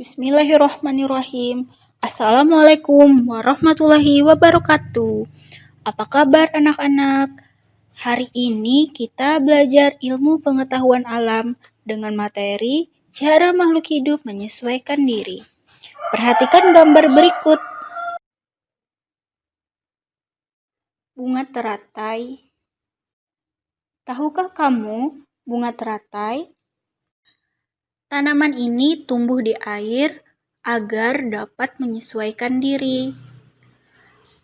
Bismillahirrahmanirrahim. Assalamualaikum warahmatullahi wabarakatuh. Apa kabar anak-anak? Hari ini kita belajar ilmu pengetahuan alam dengan materi cara makhluk hidup menyesuaikan diri. Perhatikan gambar berikut. Bunga teratai. Tahukah kamu bunga teratai? Tanaman ini tumbuh di air agar dapat menyesuaikan diri.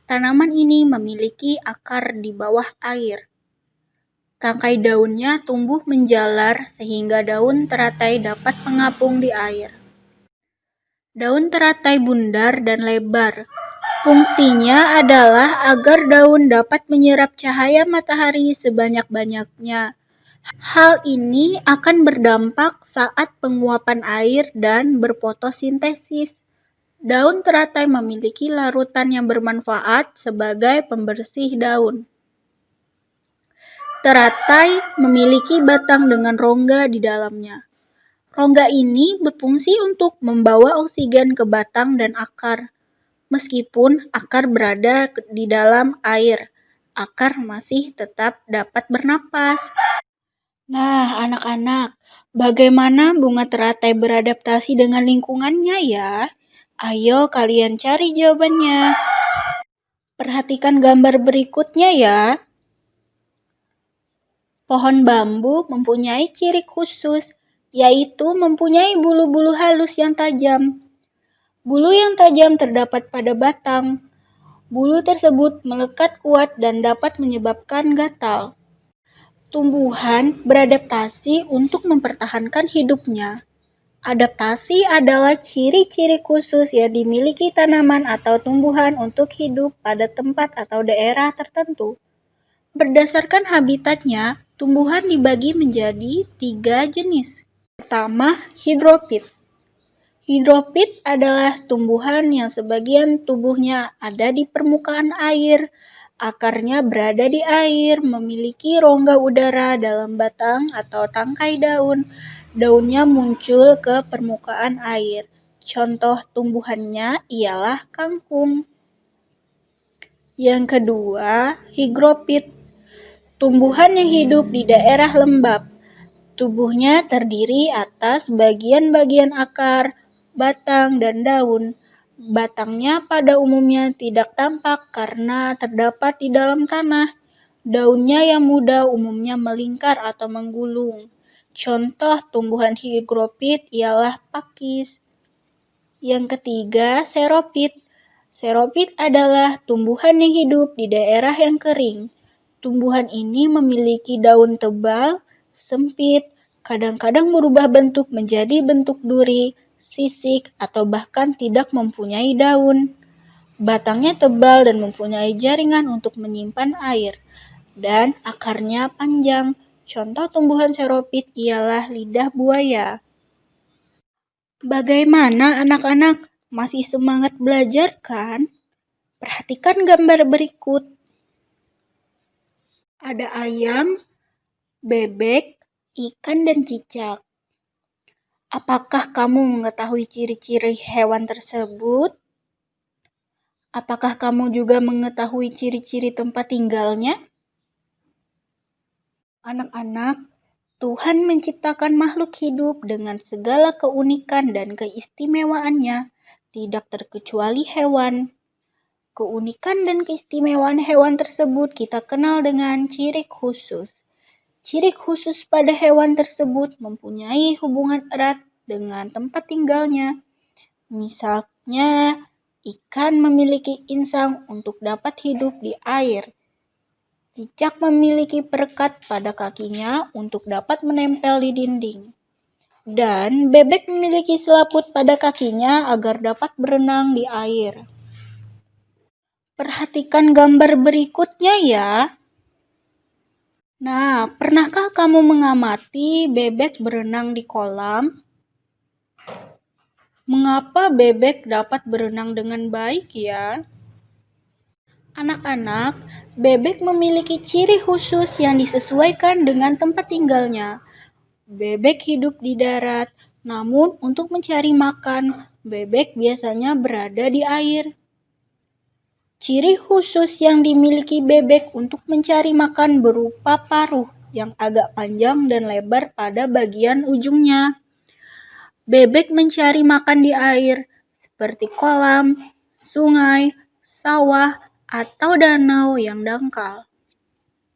Tanaman ini memiliki akar di bawah air. Tangkai daunnya tumbuh menjalar sehingga daun teratai dapat mengapung di air. Daun teratai bundar dan lebar. Fungsinya adalah agar daun dapat menyerap cahaya matahari sebanyak-banyaknya. Hal ini akan berdampak saat penguapan air dan berfotosintesis. Daun teratai memiliki larutan yang bermanfaat sebagai pembersih daun. Teratai memiliki batang dengan rongga di dalamnya. Rongga ini berfungsi untuk membawa oksigen ke batang dan akar. Meskipun akar berada di dalam air, akar masih tetap dapat bernapas. Nah, anak-anak, bagaimana bunga teratai beradaptasi dengan lingkungannya ya? Ayo kalian cari jawabannya. Perhatikan gambar berikutnya ya. Pohon bambu mempunyai ciri khusus, yaitu mempunyai bulu-bulu halus yang tajam. Bulu yang tajam terdapat pada batang. Bulu tersebut melekat kuat dan dapat menyebabkan gatal. Tumbuhan beradaptasi untuk mempertahankan hidupnya. Adaptasi adalah ciri-ciri khusus yang dimiliki tanaman atau tumbuhan untuk hidup pada tempat atau daerah tertentu. Berdasarkan habitatnya, tumbuhan dibagi menjadi 3 jenis. Pertama, hidrofit. Hidrofit adalah tumbuhan yang sebagian tubuhnya ada di permukaan air. Akarnya berada di air, memiliki rongga udara dalam batang atau tangkai daun. Daunnya muncul ke permukaan air. Contoh tumbuhannya ialah kangkung. Yang kedua, higrofit. Tumbuhan yang hidup di daerah lembab. Tubuhnya terdiri atas bagian-bagian akar, batang, dan daun. Batangnya pada umumnya tidak tampak karena terdapat di dalam tanah. Daunnya yang muda umumnya melingkar atau menggulung. Contoh tumbuhan higrofit ialah pakis. Yang ketiga, xeropit. Xeropit adalah tumbuhan yang hidup di daerah yang kering. Tumbuhan ini memiliki daun tebal, sempit, kadang-kadang berubah bentuk menjadi bentuk duri, sisik, atau bahkan tidak mempunyai daun. Batangnya tebal dan mempunyai jaringan untuk menyimpan air, dan akarnya panjang. Contoh tumbuhan xeropit ialah lidah buaya. Bagaimana anak-anak? Masih semangat belajar kan? Perhatikan gambar berikut. Ada ayam, bebek, ikan, dan cicak. Apakah kamu mengetahui ciri-ciri hewan tersebut? Apakah kamu juga mengetahui ciri-ciri tempat tinggalnya? Anak-anak, Tuhan menciptakan makhluk hidup dengan segala keunikan dan keistimewaannya, tidak terkecuali hewan. Keunikan dan keistimewaan hewan tersebut kita kenal dengan ciri khusus. Ciri khusus pada hewan tersebut mempunyai hubungan erat dengan tempat tinggalnya. Misalnya, ikan memiliki insang untuk dapat hidup di air. Cicak memiliki perekat pada kakinya untuk dapat menempel di dinding. Dan bebek memiliki selaput pada kakinya agar dapat berenang di air. Perhatikan gambar berikutnya ya. Nah, pernahkah kamu mengamati bebek berenang di kolam? Mengapa bebek dapat berenang dengan baik ya? Anak-anak, bebek memiliki ciri khusus yang disesuaikan dengan tempat tinggalnya. Bebek hidup di darat, Namun, untuk mencari makan, bebek biasanya berada di air. Ciri khusus yang dimiliki bebek untuk mencari makan berupa paruh yang agak panjang dan lebar pada bagian ujungnya. Bebek mencari makan di air, seperti kolam, sungai, sawah, atau danau yang dangkal.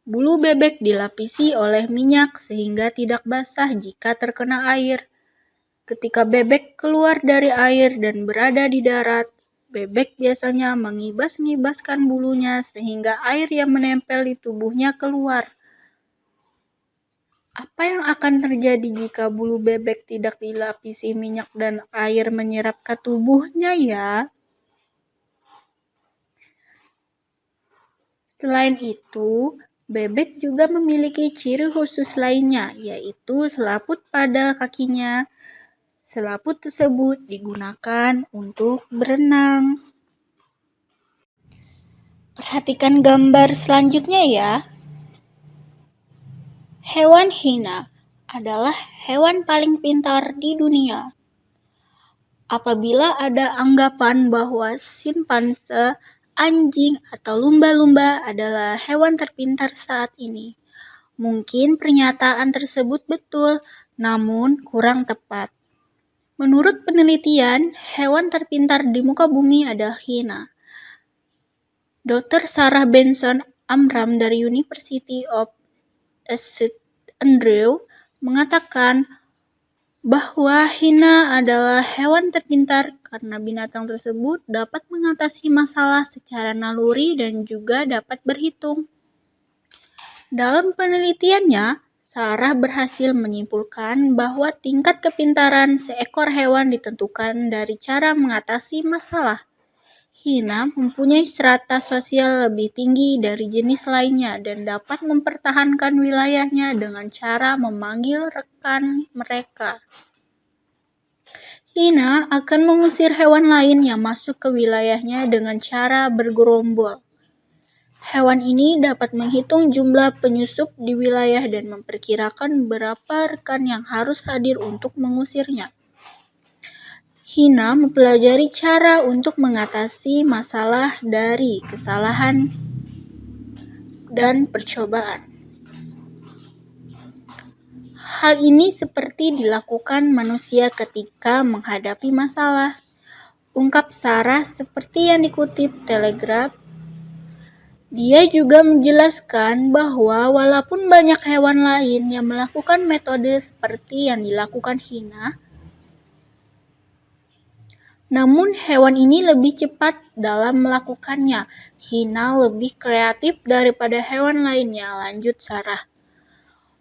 Bulu bebek dilapisi oleh minyak sehingga tidak basah jika terkena air. Ketika bebek keluar dari air dan berada di darat, bebek biasanya mengibas-ngibaskan bulunya sehingga air yang menempel di tubuhnya keluar. Apa yang akan terjadi jika bulu bebek tidak dilapisi minyak dan air menyerap ke tubuhnya ya? Selain itu, bebek juga memiliki ciri khusus lainnya, yaitu selaput pada kakinya. Selaput tersebut digunakan untuk berenang. Perhatikan gambar selanjutnya ya. Hewan hina adalah hewan paling pintar di dunia. Apabila ada anggapan bahwa simpanse, anjing, atau lumba-lumba adalah hewan terpintar saat ini, mungkin pernyataan tersebut betul, namun kurang tepat. Menurut penelitian, hewan terpintar di muka bumi adalah hina. Dr. Sarah Benson Amram dari University of St. Andrew mengatakan bahwa hina adalah hewan terpintar karena binatang tersebut dapat mengatasi masalah secara naluri dan juga dapat berhitung. Dalam penelitiannya, Sarah berhasil menyimpulkan bahwa tingkat kepintaran seekor hewan ditentukan dari cara mengatasi masalah. Hina mempunyai strata sosial lebih tinggi dari jenis lainnya dan dapat mempertahankan wilayahnya dengan cara memanggil rekan mereka. Hina akan mengusir hewan lain yang masuk ke wilayahnya dengan cara bergerombol. Hewan ini dapat menghitung jumlah penyusup di wilayah dan memperkirakan berapa rekan yang harus hadir untuk mengusirnya. Hina mempelajari cara untuk mengatasi masalah dari kesalahan dan percobaan. Hal ini seperti dilakukan manusia ketika menghadapi masalah. Ungkap Sarah seperti yang dikutip Telegraph. Dia juga menjelaskan bahwa walaupun banyak hewan lain yang melakukan metode seperti yang dilakukan hina, namun hewan ini lebih cepat dalam melakukannya. Hina lebih kreatif daripada hewan lainnya, lanjut Sarah.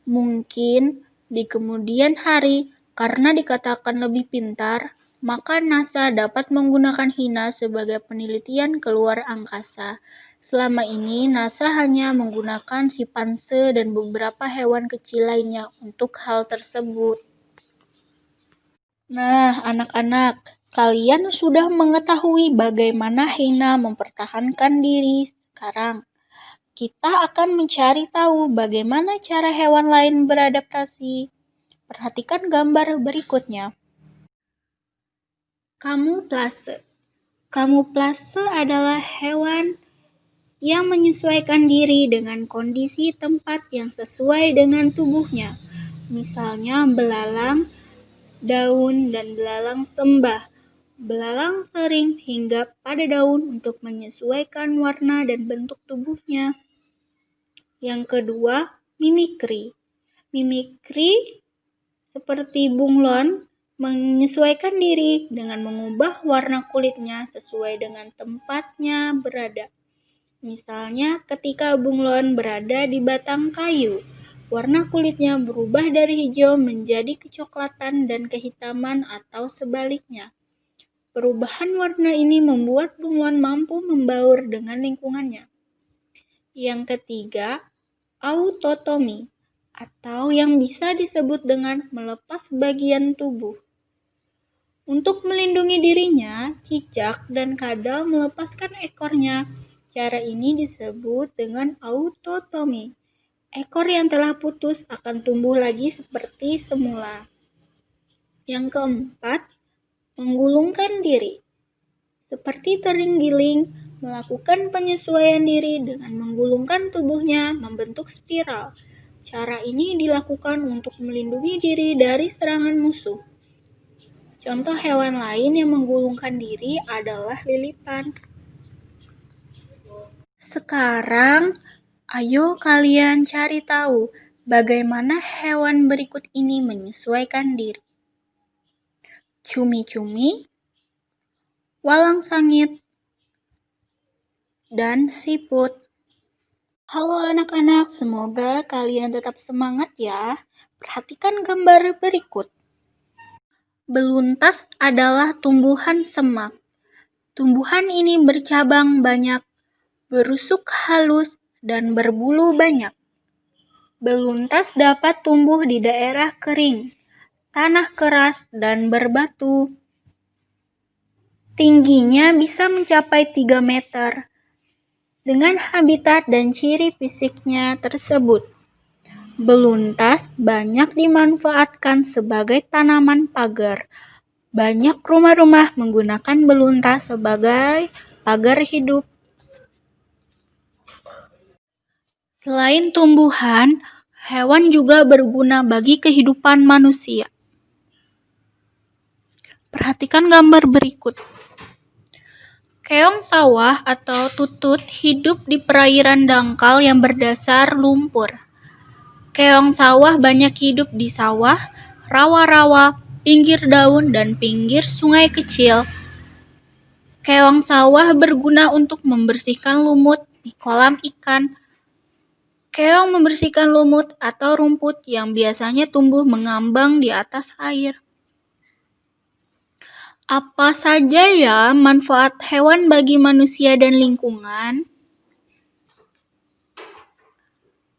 Mungkin di kemudian hari, karena dikatakan lebih pintar, maka NASA dapat menggunakan hina sebagai penelitian keluar angkasa. Selama ini, NASA hanya menggunakan simpanse dan beberapa hewan kecil lainnya untuk hal tersebut. Nah, anak-anak, kalian sudah mengetahui bagaimana hina mempertahankan diri sekarang. Kita akan mencari tahu bagaimana cara hewan lain beradaptasi. Perhatikan gambar berikutnya. Kamuflase. Kamuflase adalah hewan yang menyesuaikan diri dengan kondisi tempat yang sesuai dengan tubuhnya. Misalnya belalang, daun, dan belalang sembah. Belalang sering hinggap pada daun untuk menyesuaikan warna dan bentuk tubuhnya. Yang kedua, mimikri. Mimikri seperti bunglon menyesuaikan diri dengan mengubah warna kulitnya sesuai dengan tempatnya berada. Misalnya ketika bunglon berada di batang kayu, warna kulitnya berubah dari hijau menjadi kecoklatan dan kehitaman atau sebaliknya. Perubahan warna ini membuat bunglon mampu membaur dengan lingkungannya. Yang ketiga, autotomi, atau yang bisa disebut dengan melepas bagian tubuh. Untuk melindungi dirinya, cicak dan kadal melepaskan ekornya. Cara ini disebut dengan autotomi. Ekor yang telah putus akan tumbuh lagi seperti semula. Yang keempat, menggulungkan diri. Seperti terenggiling, melakukan penyesuaian diri dengan menggulungkan tubuhnya membentuk spiral. Cara ini dilakukan untuk melindungi diri dari serangan musuh. Contoh hewan lain yang menggulungkan diri adalah lilipan. Sekarang, ayo kalian cari tahu bagaimana hewan berikut ini menyesuaikan diri. Cumi-cumi, walang sangit, dan siput. Halo anak-anak, semoga kalian tetap semangat ya. Perhatikan gambar berikut. Beluntas adalah tumbuhan semak. Tumbuhan ini bercabang banyak, berusuk halus, dan berbulu banyak. Beluntas dapat tumbuh di daerah kering, tanah keras, dan berbatu. Tingginya bisa mencapai 3 meter. Dengan habitat dan ciri fisiknya tersebut, beluntas banyak dimanfaatkan sebagai tanaman pagar. Banyak rumah-rumah menggunakan beluntas sebagai pagar hidup. Selain tumbuhan, hewan juga berguna bagi kehidupan manusia. Perhatikan gambar berikut. Keong sawah atau tutut hidup di perairan dangkal yang berdasar lumpur. Keong sawah banyak hidup di sawah, rawa-rawa, pinggir daun, dan pinggir sungai kecil. Keong sawah berguna untuk membersihkan lumut di kolam ikan. Keong membersihkan lumut atau rumput yang biasanya tumbuh mengambang di atas air. Apa saja ya manfaat hewan bagi manusia dan lingkungan?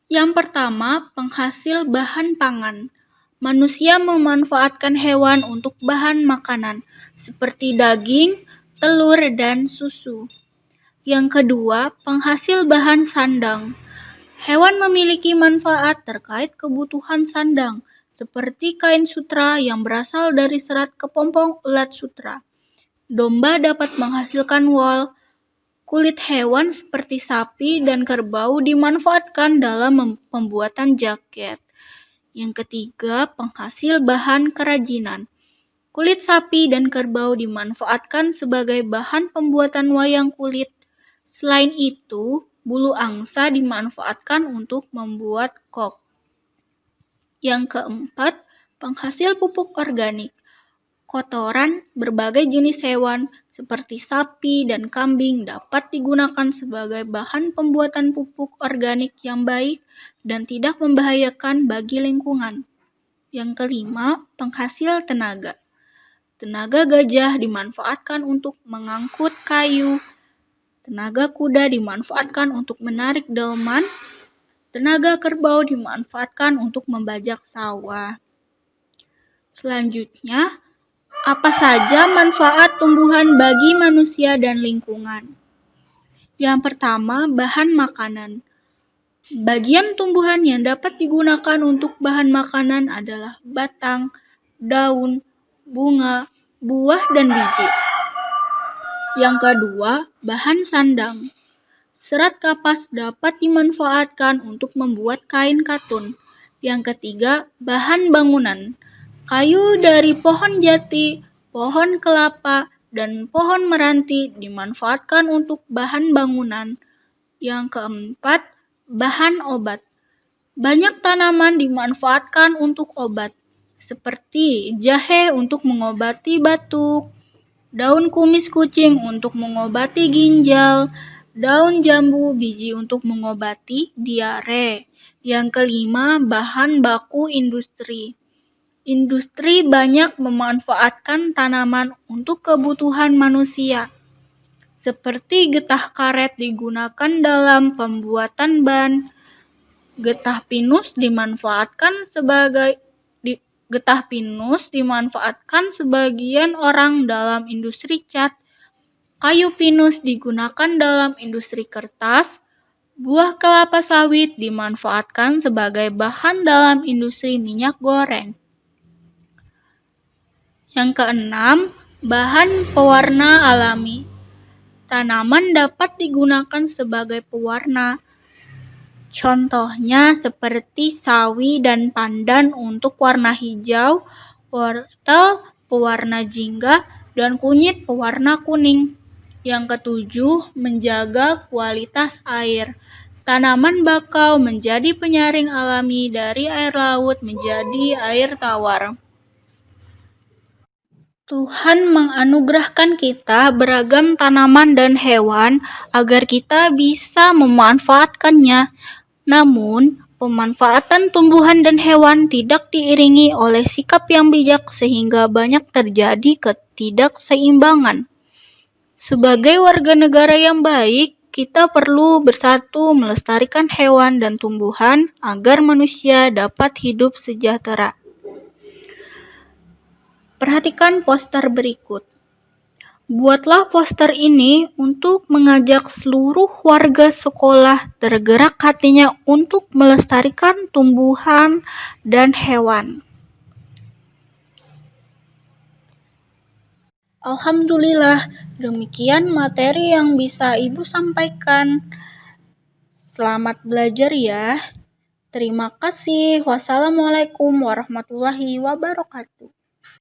Yang pertama, penghasil bahan pangan. Manusia memanfaatkan hewan untuk bahan makanan, seperti daging, telur, dan susu. Yang kedua, penghasil bahan sandang. Hewan memiliki manfaat terkait kebutuhan sandang, seperti kain sutra yang berasal dari serat kepompong ulat sutra. Domba dapat menghasilkan wol. Kulit hewan seperti sapi dan kerbau dimanfaatkan dalam pembuatan jaket. Yang ketiga, penghasil bahan kerajinan. Kulit sapi dan kerbau dimanfaatkan sebagai bahan pembuatan wayang kulit. Selain itu, bulu angsa dimanfaatkan untuk membuat kok. Yang keempat, penghasil pupuk organik. Kotoran berbagai jenis hewan seperti sapi dan kambing dapat digunakan sebagai bahan pembuatan pupuk organik yang baik dan tidak membahayakan bagi lingkungan. Yang kelima, penghasil tenaga. Tenaga gajah dimanfaatkan untuk mengangkut kayu. Tenaga kuda dimanfaatkan untuk menarik delman. Tenaga kerbau dimanfaatkan untuk membajak sawah. Selanjutnya, apa saja manfaat tumbuhan bagi manusia dan lingkungan? Yang pertama, bahan makanan. Bagian tumbuhan yang dapat digunakan untuk bahan makanan adalah batang, daun, bunga, buah, dan biji. Yang kedua, bahan sandang. Serat kapas dapat dimanfaatkan untuk membuat kain katun. Yang ketiga, bahan bangunan. Kayu dari pohon jati, pohon kelapa, dan pohon meranti dimanfaatkan untuk bahan bangunan. Yang keempat, bahan obat. Banyak tanaman dimanfaatkan untuk obat, seperti jahe untuk mengobati batuk, daun kumis kucing untuk mengobati ginjal, daun jambu biji untuk mengobati diare. Yang kelima, bahan baku industri. Industri banyak memanfaatkan tanaman untuk kebutuhan manusia, seperti getah karet digunakan dalam pembuatan ban. Getah pinus dimanfaatkan sebagian orang dalam industri cat. Kayu pinus digunakan dalam industri kertas. Buah kelapa sawit dimanfaatkan sebagai bahan dalam industri minyak goreng. Yang keenam, bahan pewarna alami. Tanaman dapat digunakan sebagai pewarna. Contohnya seperti sawi dan pandan untuk warna hijau, wortel pewarna jingga, dan kunyit pewarna kuning. Yang ketujuh, menjaga kualitas air. Tanaman bakau menjadi penyaring alami dari air laut menjadi air tawar. Tuhan menganugerahkan kita beragam tanaman dan hewan agar kita bisa memanfaatkannya. Namun, pemanfaatan tumbuhan dan hewan tidak diiringi oleh sikap yang bijak sehingga banyak terjadi ketidakseimbangan. Sebagai warga negara yang baik, kita perlu bersatu melestarikan hewan dan tumbuhan agar manusia dapat hidup sejahtera. Perhatikan poster berikut. Buatlah poster ini untuk mengajak seluruh warga sekolah tergerak hatinya untuk melestarikan tumbuhan dan hewan. Alhamdulillah, demikian materi yang bisa Ibu sampaikan. Selamat belajar ya. Terima kasih. Wassalamualaikum warahmatullahi wabarakatuh.